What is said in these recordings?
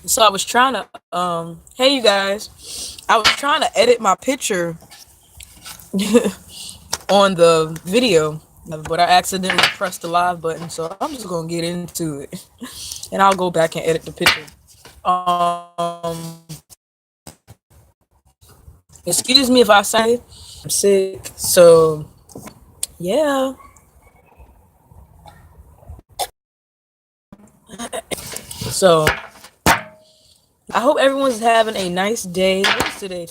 So I was trying to hey you guys. I was trying to edit my picture on the video, but I accidentally pressed the live button, so I'm just gonna get into it. And I'll go back and edit the picture. Um Excuse me if I say I'm sick. So yeah. So I hope everyone's having a nice day. What is today?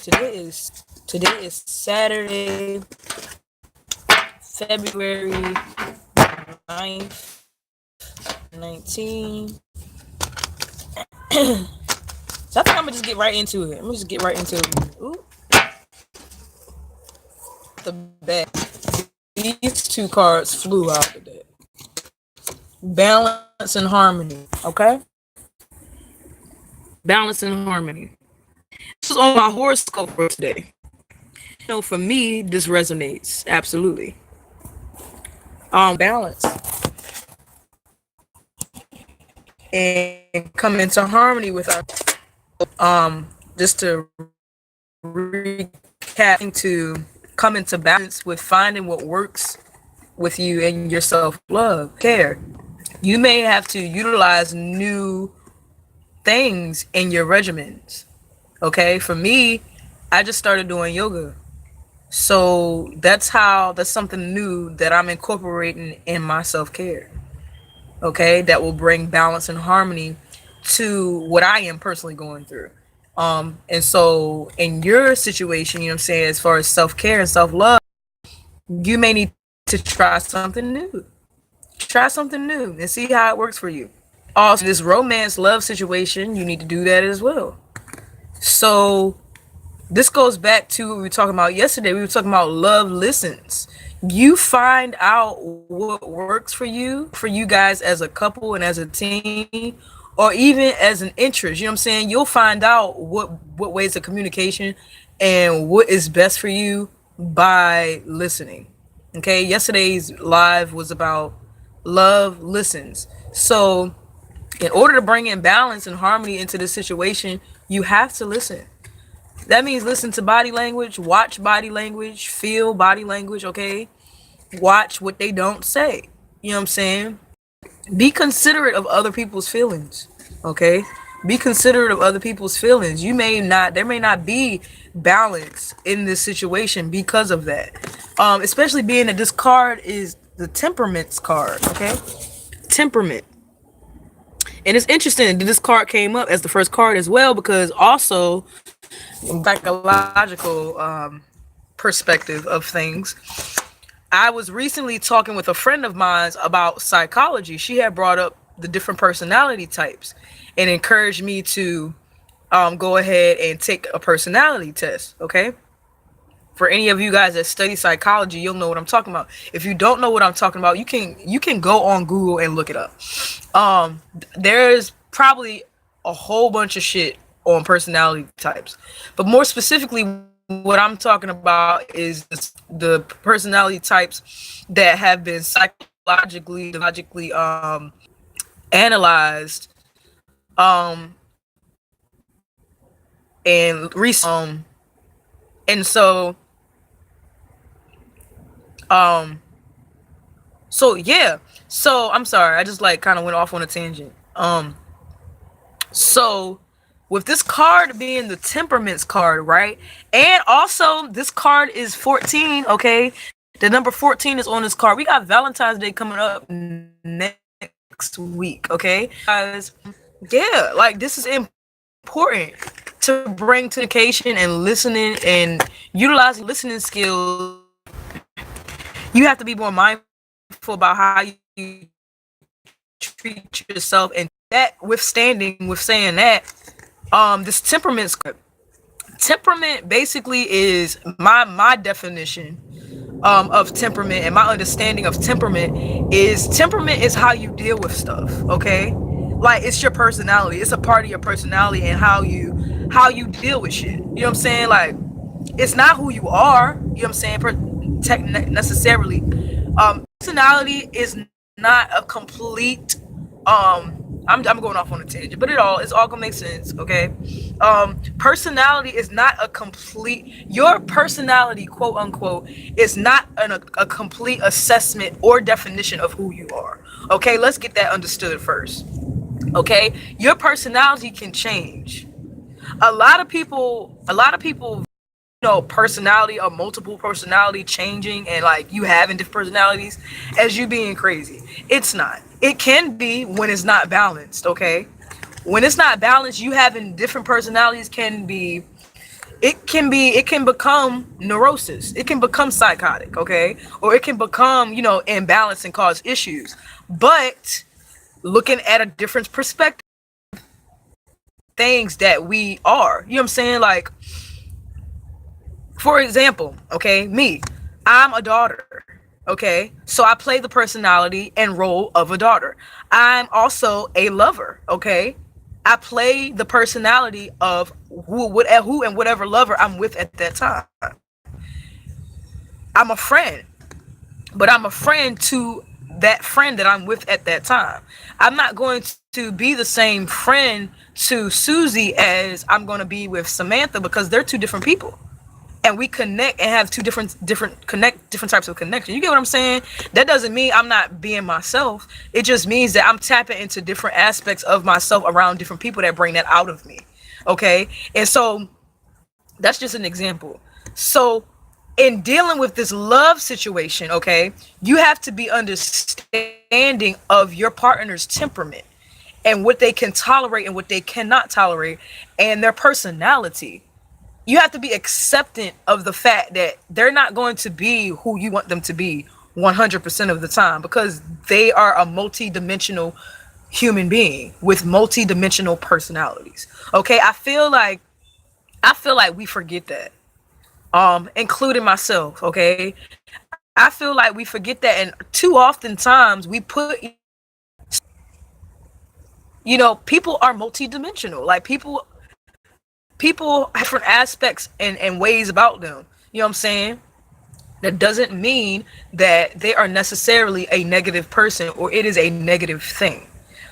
Today is Saturday, February 9th, 19. So I think I'm gonna just get right into it. I'm gonna just get right into it. Ooh, the bad. These two cards flew out today. Balance and harmony. Okay? Balance and harmony. This is on my horoscope for today. For me, this resonates absolutely. Balance and come into harmony with our just to recap, to come into balance with finding what works with you and your self-love, care. You may have to utilize new things in your regimens. Okay, for me, I just started doing yoga. So that's something new that I'm incorporating in my self-care. Okay, that will bring balance and harmony to what I am personally going through. And so in your situation, you know what I'm saying, as far as self-care and self-love, you may need to try something new. Try something new and see how it works for you. Also, this romance love situation, you need to do that as well. So this goes back to what we were talking about yesterday. We were talking about love listens. You find out what works for you guys as a couple and as a team, or even as an interest. You know what I'm saying? You'll find out what ways of communication and what is best for you by listening. Okay, yesterday's live was about love listens. So in order to bring in balance and harmony into the situation, you have to listen. That means listen to body language, watch body language, feel body language, okay? Watch what they don't say. You know what I'm saying? Be considerate of other people's feelings, okay? Be considerate of other people's feelings. There may not be balance in this situation because of that. Especially being that this card is the temperaments card, okay? Temperament. And it's interesting that this card came up as the first card as well, because also psychological perspective of things. I was recently talking with a friend of mine about psychology. She had brought up the different personality types and encouraged me to go ahead and take a personality test. Okay. For any of you guys that study psychology, you'll know what I'm talking about. If you don't know what I'm talking about, you can go on Google and look it up. There's probably a whole bunch of shit on personality types, but more specifically, what I'm talking about is the personality types that have been psychologically analyzed and and um so yeah, so I'm sorry, I just like kind of went off on a tangent. So with this card being the temperaments card, right? And also this card is 14, okay? The number 14 is on this card. We got Valentine's Day coming up next week, okay? Guys, yeah, like this is important to bring to communication and listening and utilizing listening skills. You have to be more mindful about how you treat yourself, and that withstanding with saying that, this temperament basically is my definition of temperament, and my understanding of temperament is how you deal with stuff, okay? Like it's your personality. It's a part of your personality and how you deal with shit. You know what I'm saying? Like it's not who you are, you know what I'm saying, necessarily. Personality is not a complete I'm going off on a tangent, but it's all gonna make sense, okay? Personality is not a complete, your personality, quote unquote, is not a complete assessment or definition of who you are. Okay, let's get that understood first. Okay, your personality can change. A lot of people, personality or multiple personality changing, and like you having different personalities as you being crazy. It's not. It can be when it's not balanced, okay? When it's not balanced, you having different personalities it can become neurosis. It can become psychotic, okay? Or it can become, imbalance and cause issues. But looking at a different perspective, things that we are, you know what I'm saying? Like, for example, okay, me, I'm a daughter. Okay, so I play the personality and role of a daughter. I'm also a lover. Okay, I play the personality of who and whatever lover I'm with at that time. I'm a friend, but I'm a friend to that friend that I'm with at that time. I'm not going to be the same friend to Susie as I'm going to be with Samantha, because they're two different people. And we connect and have two different types of connection. You get what I'm saying? That doesn't mean I'm not being myself. It just means that I'm tapping into different aspects of myself around different people that bring that out of me. Okay? And so that's just an example. So in dealing with this love situation, okay, you have to be understanding of your partner's temperament and what they can tolerate and what they cannot tolerate, and their personality. You have to be acceptant of the fact that they're not going to be who you want them to be 100% of the time, because they are a multi-dimensional human being with multi-dimensional personalities. Okay, I feel like we forget that, including myself. Okay, I feel like we forget that, and too often times we put, people are multi-dimensional. Like, people have different aspects and ways about them. You know what I'm saying? That doesn't mean that they are necessarily a negative person or it is a negative thing.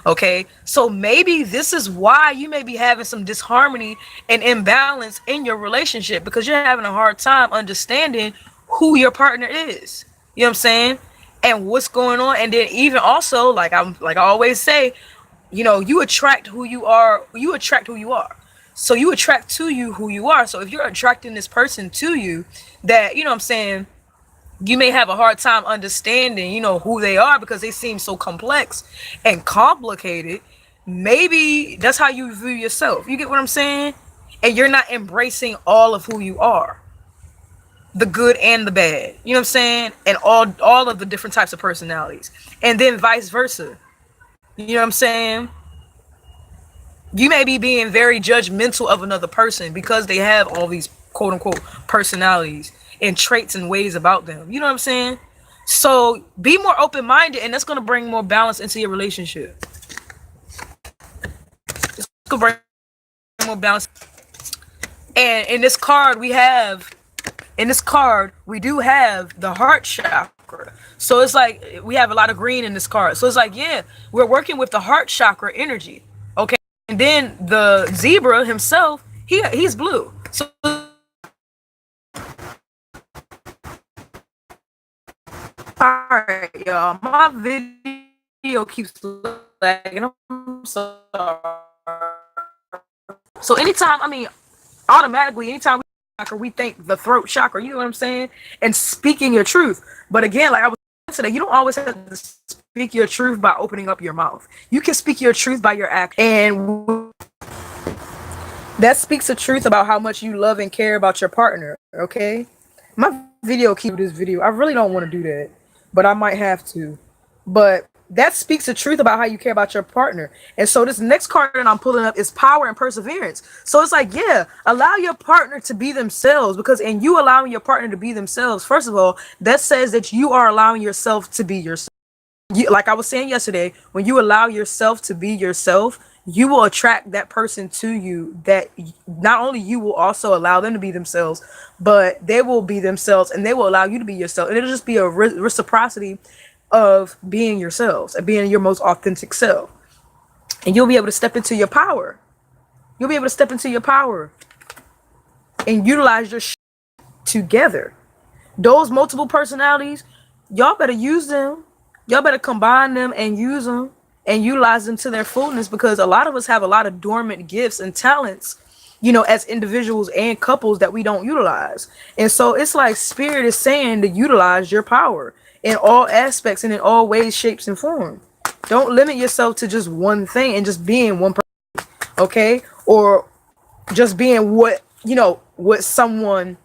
Okay, so maybe this is why you may be having some disharmony and imbalance in your relationship, because you're having a hard time understanding who your partner is. You know what I'm saying? And what's going on. And then even also, like I always say, you attract who you are. You attract who you are. So you attract to you who you are. So if you're attracting this person to you that, you know what I'm saying, you may have a hard time understanding, who they are, because they seem so complex and complicated. Maybe that's how you view yourself. You get what I'm saying? And you're not embracing all of who you are, the good and the bad. You know what I'm saying? And all of the different types of personalities. And then vice versa. You know what I'm saying? You may be being very judgmental of another person because they have all these quote unquote personalities and traits and ways about them. You know what I'm saying? So be more open-minded, and that's going to bring more balance into your relationship. It's going to bring more balance. And in this card, we do have the heart chakra. So it's like we have a lot of green in this card. So it's like, yeah, we're working with the heart chakra energy. Okay. And then the zebra himself, he's blue. So alright, y'all. My video keeps lagging. I'm sorry. So automatically, anytime we think the throat chakra, you know what I'm saying? And speaking your truth. But again, like I was saying today, you don't always have to speak your truth by opening up your mouth. You can speak your truth by your act. And that speaks the truth about how much you love and care about your partner, okay? My video keep this video. I really don't want to do that, but I might have to. But that speaks the truth about how you care about your partner. And so this next card that I'm pulling up is power and perseverance. So it's like, yeah, allow your partner to be themselves, because in you allowing your partner to be themselves, first of all, that says that you are allowing yourself to be yourself. Like I was saying yesterday, when you allow yourself to be yourself, you will attract that person to you that not only you will also allow them to be themselves, but they will be themselves and they will allow you to be yourself. And it'll just be a reciprocity of being yourselves and being your most authentic self. and you'll be able to step into your power. You'll be able to step into your power and utilize your together. Those multiple personalities, y'all better use them. Y'all better combine them and use them and utilize them to their fullness, because a lot of us have a lot of dormant gifts and talents, as individuals and couples, that we don't utilize. And so it's like spirit is saying to utilize your power in all aspects and in all ways, shapes, and forms. Don't limit yourself to just one thing and just being one person, okay? Or just being what someone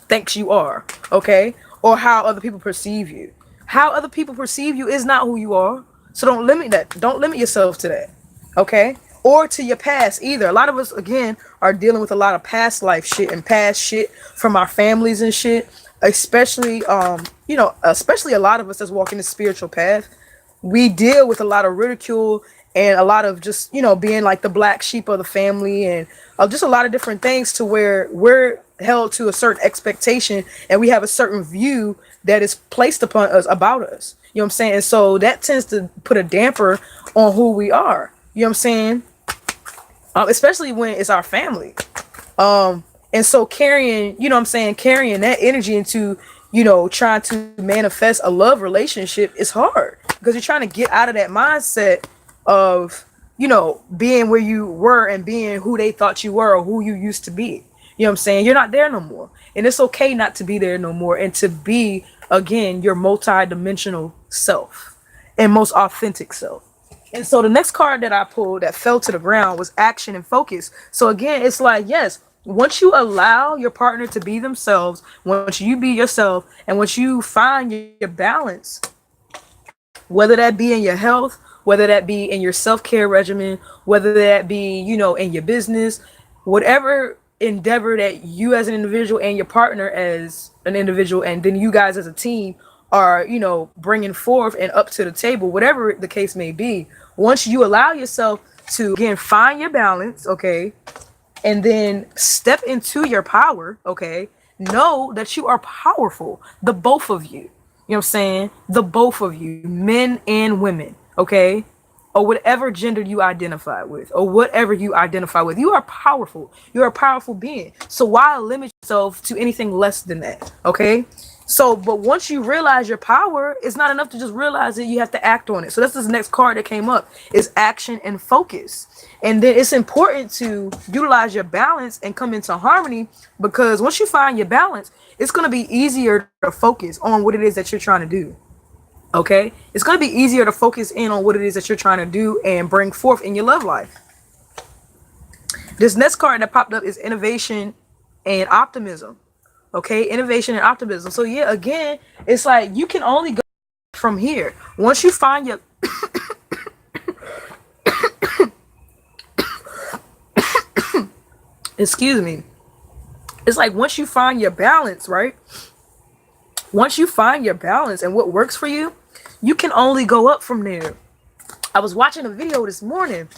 thinks you are, okay? Or how other people perceive you. How other people perceive you is not who you are. So don't limit that. Don't limit yourself to that, okay? Or to your past either. A lot of us, again, are dealing with a lot of past life shit and past shit from our families and shit. Especially, especially a lot of us that's walking the spiritual path. We deal with a lot of ridicule and a lot of just, being like the black sheep of the family, and just a lot of different things, to where we're held to a certain expectation and we have a certain view that is placed upon us about us. You know what I'm saying? And so that tends to put a damper on who we are. You know what I'm saying? Especially when it's our family. And so carrying that energy into, trying to manifest a love relationship is hard, because you're trying to get out of that mindset of, being where you were and being who they thought you were or who you used to be. You know what I'm saying? You're not there no more. And it's okay not to be there no more, and to be, again, your multi-dimensional self and most authentic self. And so the next card that I pulled that fell to the ground was action and focus. So again, it's like, yes, once you allow your partner to be themselves, once you be yourself, and once you find your balance, whether that be in your health, whether that be in your self-care regimen, whether that be, in your business, whatever endeavor that you as an individual and your partner as an individual, and then you guys as a team are, bringing forth and up to the table, whatever the case may be, once you allow yourself to, again, find your balance, okay, and then step into your power, okay, know that you are powerful, the both of you. You know what I'm saying? The both of you, men and women, okay? Or whatever gender you identify with, or whatever you identify with. You are powerful. You're a powerful being. So why limit yourself to anything less than that, okay? So, but once you realize your power, it's not enough to just realize it. You have to act on it. So that's this next card that came up, is action and focus. And then it's important to utilize your balance and come into harmony, because once you find your balance, it's going to be easier to focus on what it is that you're trying to do. Okay? It's going to be easier to focus in on what it is that you're trying to do and bring forth in your love life. This next card that popped up is innovation and optimism. Okay? Innovation and optimism. So yeah, again, it's like you can only go from here. Once you find your excuse me. It's like once you find your balance, right? Once you find your balance and what works for you, you can only go up from there. I was watching a video this morning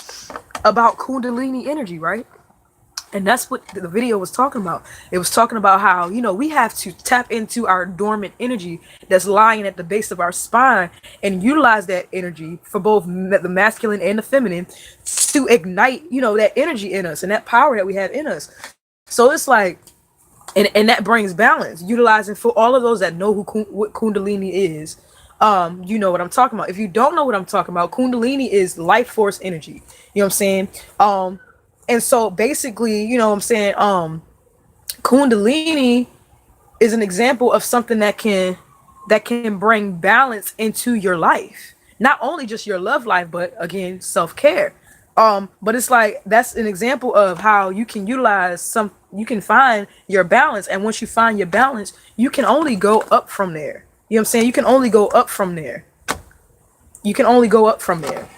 about Kundalini energy, right? And that's what the video was talking about. It was talking about how, we have to tap into our dormant energy that's lying at the base of our spine and utilize that energy for both the masculine and the feminine to ignite, that energy in us and that power that we have in us. So it's like, and that brings balance, utilizing, for all of those that know what Kundalini is. You know what I'm talking about. If you don't know what I'm talking about, Kundalini is life force energy. You know what I'm saying? And so basically, Kundalini is an example of something that can bring balance into your life. Not only just your love life, but again, self-care. But it's like, that's an example of how you can utilize you can find your balance. And once you find your balance, you can only go up from there. You know what I'm saying? You can only go up from there. You can only go up from there.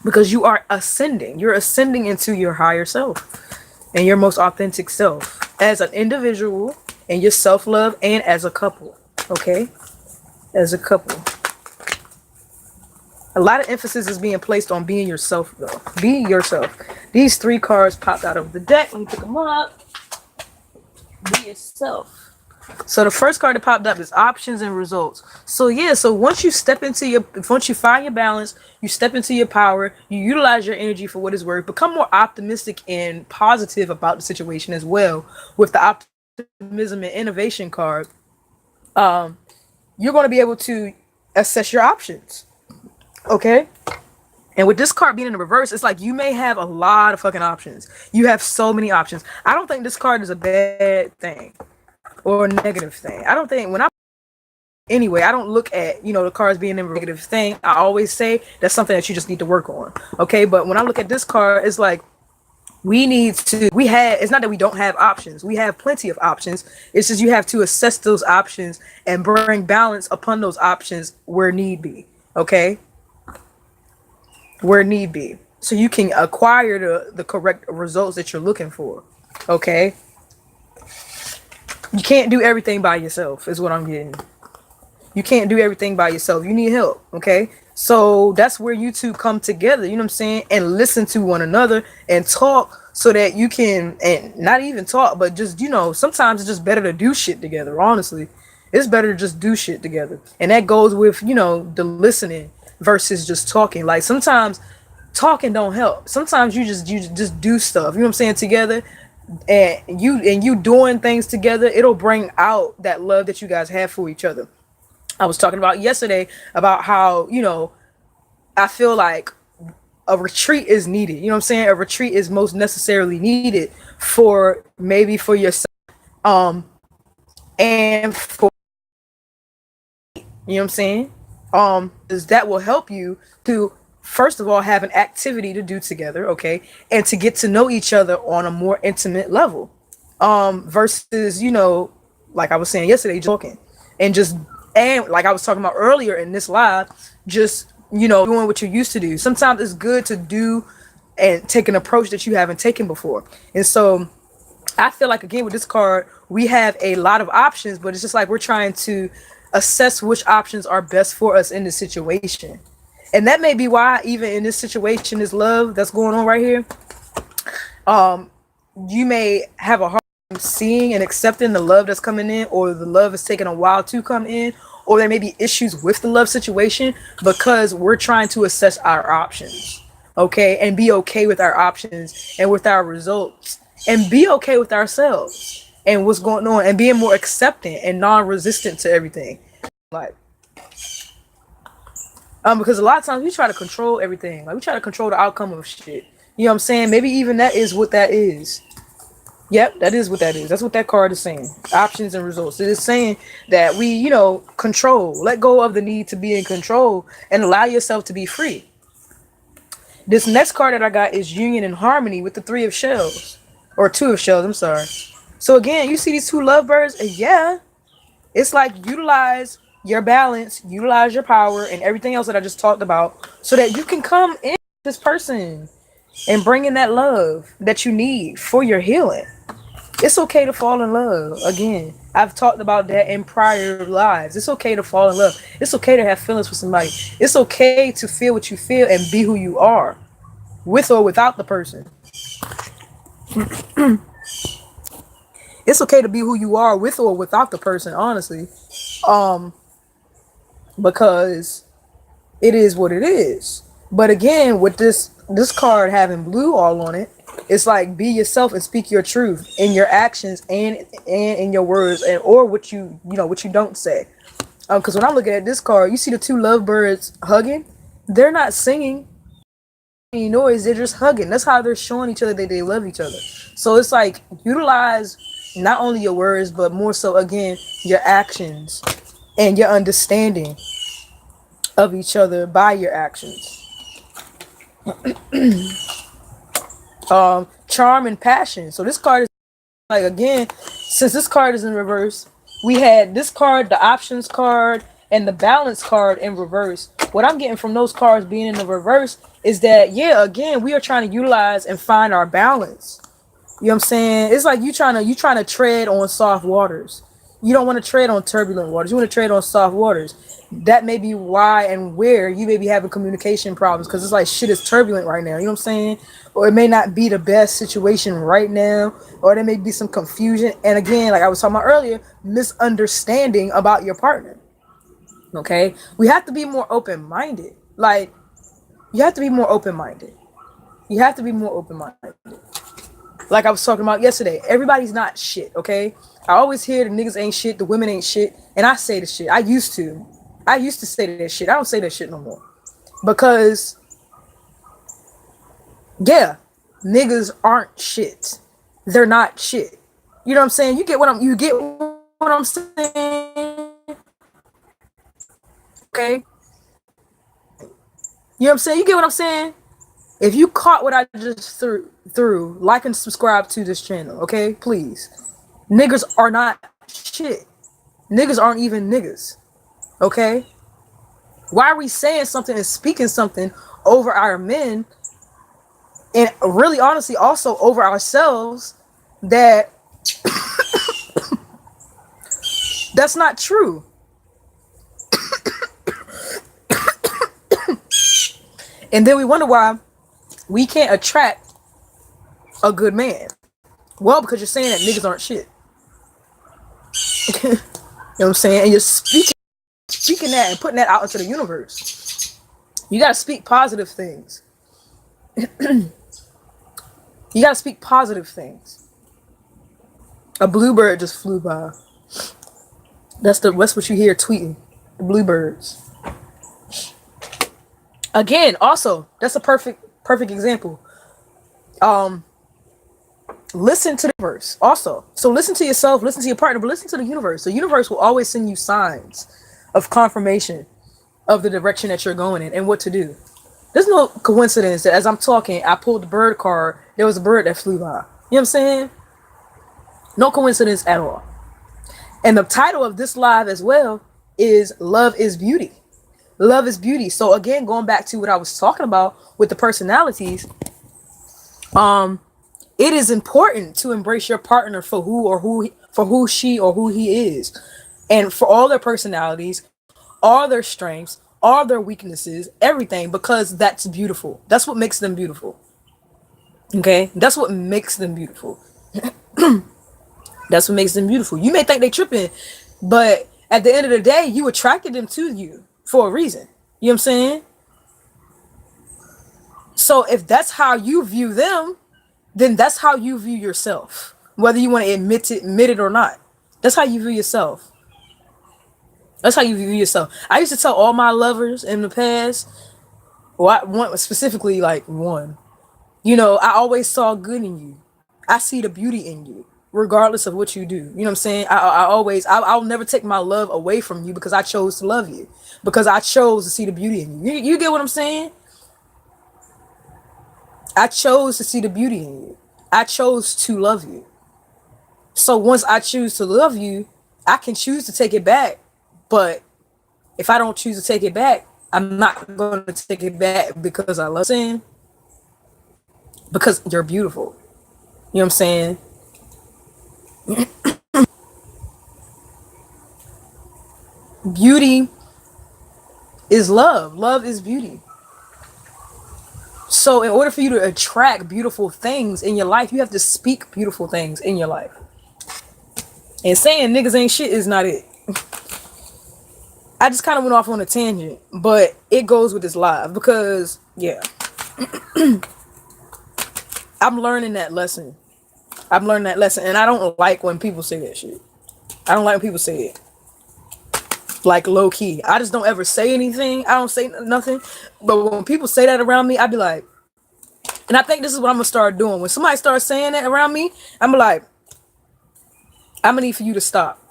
Because you are ascending. You're ascending into your higher self and your most authentic self as an individual, and your self-love, and as a couple. Okay? As a couple. A lot of emphasis is being placed on being yourself, though. Be yourself. These 3 cards popped out of the deck. Let me pick them up. Be yourself. So the first card that popped up is options and results. So yeah, so once you find your balance, you step into your power, you utilize your energy for what it's worth, become more optimistic and positive about the situation as well. With the optimism and innovation card, you're going to be able to assess your options. Okay? And with this card being in the reverse, it's like you may have a lot of fucking options. You have so many options. I don't think this card is a bad thing or a negative thing. I don't think when I anyway, I don't look at, the cards being a negative thing. I always say that's something that you just need to work on. Okay, but when I look at this card, it's like it's not that we don't have options. We have plenty of options. It's just you have to assess those options and bring balance upon those options where need be. Okay? Where need be. So you can acquire the correct results that you're looking for. Okay? You can't do everything by yourself, is what I'm getting. You can't do everything by yourself. You need help, okay? So that's where you two come together, you know what I'm saying? And listen to one another and talk so that you can, and not even talk, but just, sometimes it's just better to do shit together, honestly. It's better to just do shit together. And that goes with, the listening versus just talking. Like sometimes talking don't help. Sometimes you just do stuff, you know what I'm saying, together. And you doing things together, it'll bring out that love that you guys have for each other. I was talking about yesterday about how, I feel like a retreat is needed. You know what I'm saying? A retreat is most necessarily needed for yourself, and for, you know what I'm saying? Is that will help you to, first of all, have an activity to do together, okay? And to get to know each other on a more intimate level. Versus, like I was saying yesterday, talking and like I was talking about earlier in this live, just, doing what you used to do. Sometimes it's good to do and take an approach that you haven't taken before. And so I feel like, again, with this card, we have a lot of options, but it's just like we're trying to assess which options are best for us in this situation. And that may be why, even in this situation, this love that's going on right here, you may have a hard time seeing and accepting the love that's coming in, or the love is taking a while to come in, or there may be issues with the love situation because we're trying to assess our options, okay, and be okay with our options and with our results, and be okay with ourselves and what's going on, and being more accepting and non-resistant to everything. Like, because a lot of times we try to control everything. Like, we try to control the outcome of shit. You know what I'm saying? Maybe even that is what that is. Yep, that is what that is. That's what that card is saying. Options and results. It is saying that we, control. Let go of the need to be in control and allow yourself to be free. This next card that I got is Union and Harmony with the 3 of Shells. Or 2 of Shells, I'm sorry. So again, you see these 2 lovebirds, and yeah, it's like utilize your balance, utilize your power, and everything else that I just talked about so that you can come in this person and bring in that love that you need for your healing. It's okay to fall in love. Again, I've talked about that in prior lives. It's okay to fall in love. It's okay to have feelings for somebody. It's okay to feel what you feel and be who you are, with or without the person. It's okay to be who you are with or without the person, honestly. Because it is what it is. But again, with this card having blue all on it, it's like be yourself and speak your truth in your actions and in your words, and or what you don't say. Because when I'm looking at this card, you see the 2 lovebirds hugging. They're not singing any noise. They're just hugging. That's how they're showing each other that they love each other. So it's like utilize not only your words, but more so, again, your actions and your understanding of each other by your actions. Charm and passion. So this card is like, again, since this card is in reverse, we had this card, the options card, and the balance card in reverse. What I'm getting from those cards being in the reverse is that, yeah, again, we are trying to utilize and find our balance. You know what I'm saying? It's like you trying to tread on soft waters. You don't want to tread on turbulent waters. You want to tread on soft waters. that may be why and where you may be having communication problems, because it's like shit is turbulent right now. You know what I'm saying? Or it may not be the best situation right now, or there may be some confusion. And again, like I was talking about earlier, misunderstanding about your partner. Okay, we have to be more open-minded. Like, you have to be more open-minded. You have to be more open-minded. Like I was talking about yesterday, everybody's not shit. Okay, I always hear the niggas ain't shit, the women ain't shit, and I say the shit. I used to say that shit. I don't say that shit no more, because yeah, niggas aren't shit. They're not shit. You know what I'm saying? You get what I'm saying? Okay. You know what I'm saying? You get what I'm saying? If you caught what I just threw, like and subscribe to this channel, okay? Please. Niggas are not shit. Niggas aren't even niggas. Okay? Why are we saying something and speaking something over our men, and really honestly also over ourselves, that that's not true? And then we wonder why we can't attract a good man. Well, because you're saying that niggas aren't shit. You know what I'm saying? And you're speaking that and putting that out into the universe. You gotta speak positive things. You gotta speak positive things. A bluebird just flew by. That's what you hear tweeting. The bluebirds. Again, also, that's a perfect example. Listen to the universe also. So listen to yourself, listen to your partner, but listen to the universe. The universe will always send you signs of confirmation of the direction that you're going in and what to do. There's no coincidence that as I'm talking, I pulled the bird card, there was a bird that flew by. You know what I'm saying? No coincidence at all. And the title of this live as well is Love is Beauty. Love is beauty. So again, going back to what I was talking about with the personalities, it is important to embrace your partner for who she or who he is, and for all their personalities, all their strengths, all their weaknesses, everything, because that's beautiful. That's what makes them beautiful. Okay, that's what makes them beautiful. That's what makes them beautiful. You may think they tripping, but at the end of the day, you attracted them to you for a reason. You know what I'm saying? So if that's how you view them, then that's how you view yourself. Whether you want to admit it or not. That's how you view yourself. That's how you view yourself. I used to tell all my lovers in the past, specifically like one, you know, I always saw good in you. I see the beauty in you, regardless of what you do. You know what I'm saying? I'll never take my love away from you, because I chose to love you. Because I chose to see the beauty in you. You get what I'm saying? I chose to see the beauty in you. I chose to love you. So once I choose to love you, I can choose to take it back. But if I don't choose to take it back, I'm not going to take it back because I love you. Because you're beautiful. You know what I'm saying? Beauty is love. Love is beauty. So in order for you to attract beautiful things in your life, you have to speak beautiful things in your life. And saying niggas ain't shit is not it. I just kind of went off on a tangent, but it goes with this live because, yeah. I'm learning that lesson. And I don't like when people say that shit. I don't like when people say it. Like low key. I just don't ever say anything. I don't say nothing. But when people say that around me, I be like, and I think this is what I'm gonna start doing. When somebody starts saying that around me, I'm like, I'm gonna need for you to stop.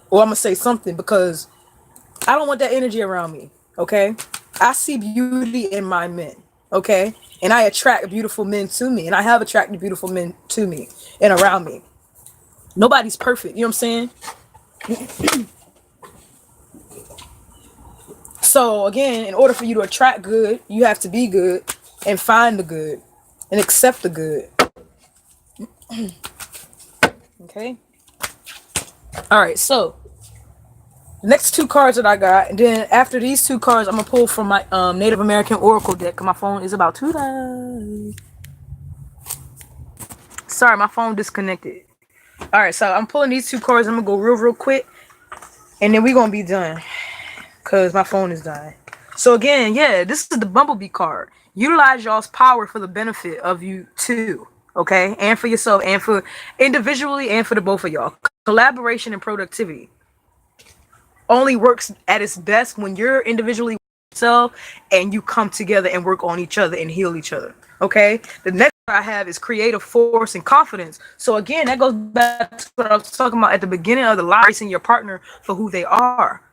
Or I'm gonna say something, because I don't want that energy around me. Okay? I see beauty in my men. Okay? And I attract beautiful men to me. And I have attracted beautiful men to me and around me. Nobody's perfect. You know what I'm saying? So again, in order for you to attract good, you have to be good and find the good and accept the good. Okay? All right, so Next two cards that I got, and then after these two cards, I'm gonna pull from my Native American Oracle deck. Cause my phone is about to die. Sorry, my phone disconnected. All right, so I'm pulling these two cards. I'm gonna go real quick, and then we gonna be done. Cause my phone is dying. So again, yeah, this is the Bumblebee card. Utilize y'all's power for the benefit of you too, okay, and for yourself, and for individually, and for the both of y'all. Collaboration and productivity only works at its best when you're individually yourself and you come together and work on each other and heal each other. Okay. The next I have is creative force and confidence. So again, that goes back to what I was talking about at the beginning of the live, embracing your partner for who they are.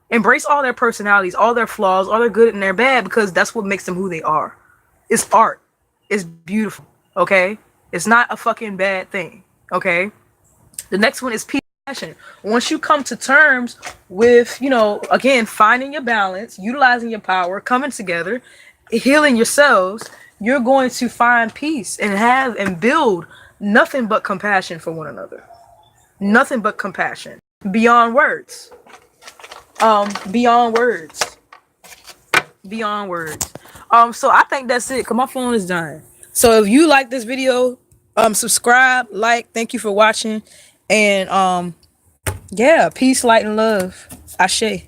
Embrace all their personalities, all their flaws, all their good and their bad, because that's what makes them who they are. It's art. It's beautiful. Okay. It's not a fucking bad thing. Okay. The next one is peace. Once you come to terms with, again, finding your balance, utilizing your power, coming together, healing yourselves, you're going to find peace and have and build nothing but compassion for one another. Nothing but compassion. Beyond words. Beyond words. Beyond words. So I think that's it, because my phone is dying. So if you like this video, subscribe, like, thank you for watching. And yeah, peace, light, and love. Ashe.